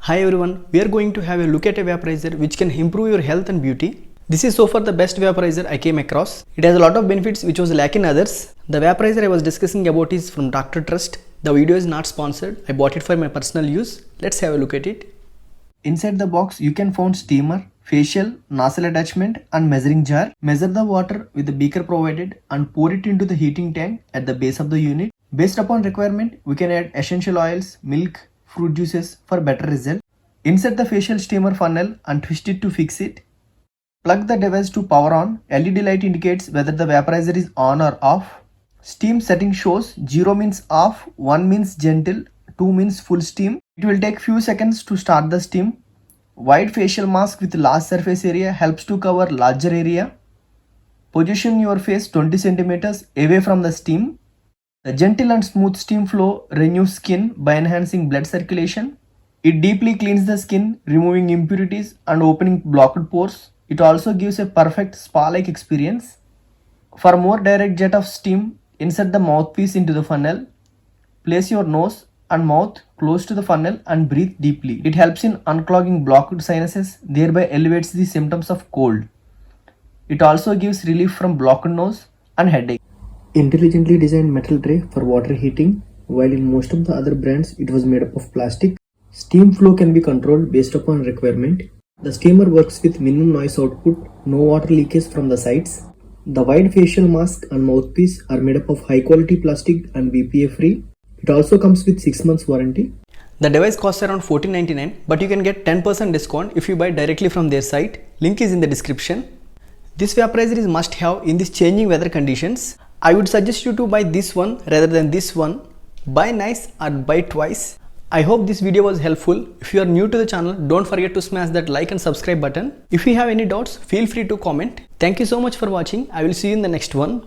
Hi everyone, we are going to have a look at a vaporizer which can improve your health and beauty. This is so far the best vaporizer I came across. It has a lot of benefits which was lacking in others. The vaporizer I was discussing about is from Dr. Trust. The video is not sponsored. I bought it for my personal use. Let's have a look at it. Inside the box you can find steamer, facial, nasal attachment and measuring jar. Measure the water with the beaker provided and pour it into the heating tank at the base of the unit. Based upon requirement, we can add essential oils, milk, fruit juices for better result. Insert the facial steamer funnel and twist it to fix it. Plug the device to power on. LED light indicates whether the vaporizer is on or off. Steam setting shows 0 means off, 1 means gentle, 2 means full steam. It will take few seconds to start the steam. Wide facial mask with large surface area helps to cover larger area. Position your face 20 centimeters away from the steam. The gentle and smooth steam flow renews skin by enhancing blood circulation. It deeply cleans the skin, removing impurities and opening blocked pores. It also gives a perfect spa-like experience. For more direct jet of steam, insert the mouthpiece into the funnel. Place your nose and mouth close to the funnel and breathe deeply. It helps in unclogging blocked sinuses, thereby elevates the symptoms of cold. It also gives relief from blocked nose and headache. Intelligently designed metal tray for water heating, while in most of the other brands it was made up of plastic. Steam flow can be controlled based upon requirement. The steamer works with minimum noise output, no water leakage from the sides. The wide facial mask and mouthpiece are made up of high quality plastic and BPA free. It also comes with 6 months warranty. The device costs around $14.99, but you can get 10% discount if you buy directly from their site. Link is in the description. This vaporizer is must have in these changing weather conditions. I would suggest you to buy this one rather than this one. Buy nice or buy twice. I hope this video was helpful. If you are new to the channel, don't forget to smash that like and subscribe button. If you have any doubts, feel free to comment. Thank you so much for watching. I will see you in the next one.